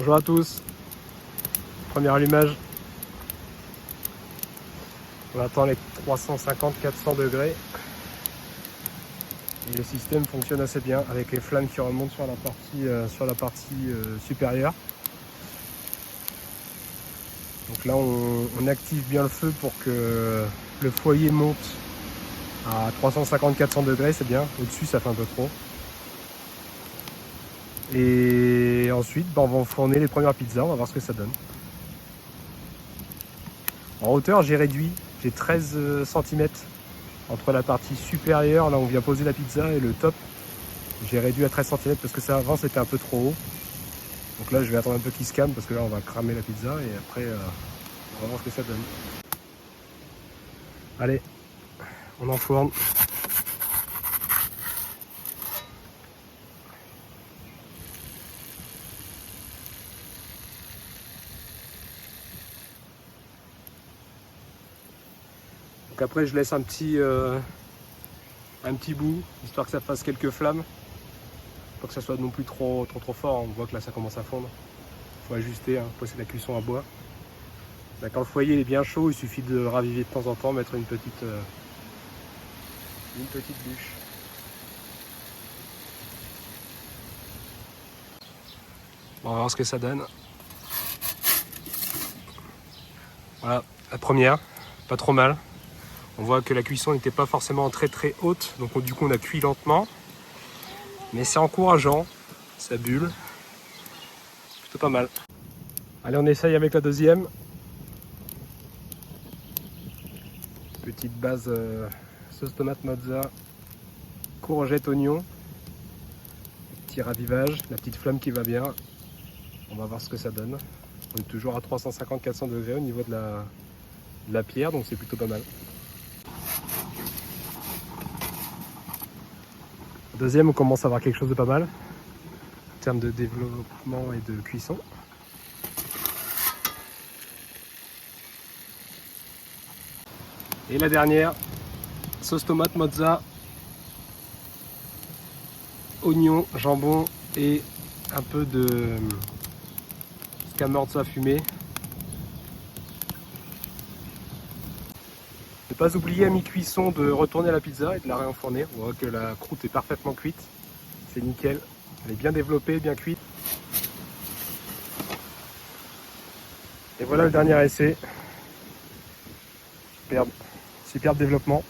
Bonjour à tous. Premier allumage. On attend les 350-400 degrés. Et le système fonctionne assez bien avec les flammes qui remontent sur la partie supérieure. Donc là on active bien le feu pour que le foyer monte à 350-400 degrés, c'est bien. Au-dessus ça fait un peu trop. Et ensuite on va enfourner les premières pizzas, on va voir ce que ça donne. En hauteur j'ai réduit, j'ai 13 cm entre la partie supérieure, là où on vient poser la pizza, et le top. J'ai réduit à 13 cm parce que ça avant c'était un peu trop haut. Donc là je vais attendre un peu qu'il se calme parce que là on va cramer la pizza et après on va voir ce que ça donne. Allez, on enfourne. Donc après je laisse un petit bout, histoire que ça fasse quelques flammes. Pas que ça soit non plus trop fort, on voit que là ça commence à fondre. Il faut ajuster, hein, passer la cuisson à bois. Là, quand le foyer est bien chaud, il suffit de raviver de temps en temps, mettre une petite bûche. Bon, on va voir ce que ça donne. Voilà, la première, pas trop mal. On voit que la cuisson n'était pas forcément très haute, donc du coup on a cuit lentement. Mais c'est encourageant, ça bulle. Plutôt pas mal. Allez, on essaye avec la deuxième. Petite base sauce tomate mozza, courgette, oignon. Petit ravivage, la petite flamme qui va bien. On va voir ce que ça donne. On est toujours à 350-400 degrés au niveau de la pierre, donc c'est plutôt pas mal. La deuxième, on commence à avoir quelque chose de pas mal en termes de développement et de cuisson. Et la dernière, sauce tomate mozza, oignon, jambon et un peu de scamorza fumé. Ne pas oublier à mi-cuisson de retourner la pizza et de la réenfourner. On voit que la croûte est parfaitement cuite. C'est nickel. Elle est bien développée, bien cuite. Et voilà le dernier essai. Superbe développement.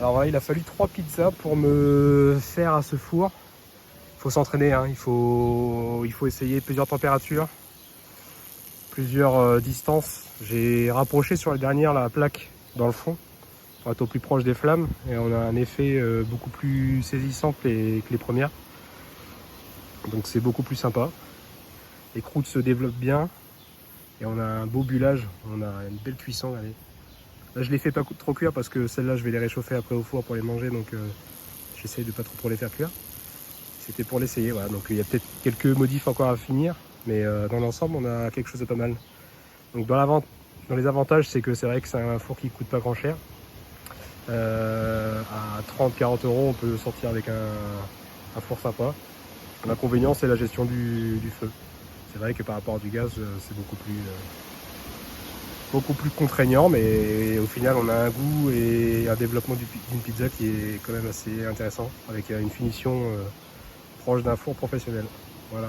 Alors voilà, il a fallu 3 pizzas pour me faire à ce four. Il faut s'entraîner, hein. Il faut essayer plusieurs températures, plusieurs distances. J'ai rapproché sur la dernière la plaque dans le fond pour être au plus proche des flammes et on a un effet beaucoup plus saisissant que les premières. Donc c'est beaucoup plus sympa. Les croûtes se développent bien et on a un beau bullage, on a une belle cuisson. Allez. Là je les fais pas trop cuire parce que celles-là je vais les réchauffer après au four pour les manger, donc j'essaye de pas trop les faire cuire. C'était pour l'essayer, voilà. Donc il y a peut-être quelques modifs encore à finir, mais dans l'ensemble on a quelque chose de pas mal. Donc dans les avantages, c'est que c'est vrai que c'est un four qui coûte pas grand cher. À 30-40 euros on peut sortir avec un four sympa. L'inconvénient c'est la gestion du feu. C'est vrai que par rapport à du gaz c'est beaucoup plus contraignant, mais au final on a un goût et un développement d'une pizza qui est quand même assez intéressant, avec une finition proche d'un four professionnel. Voilà.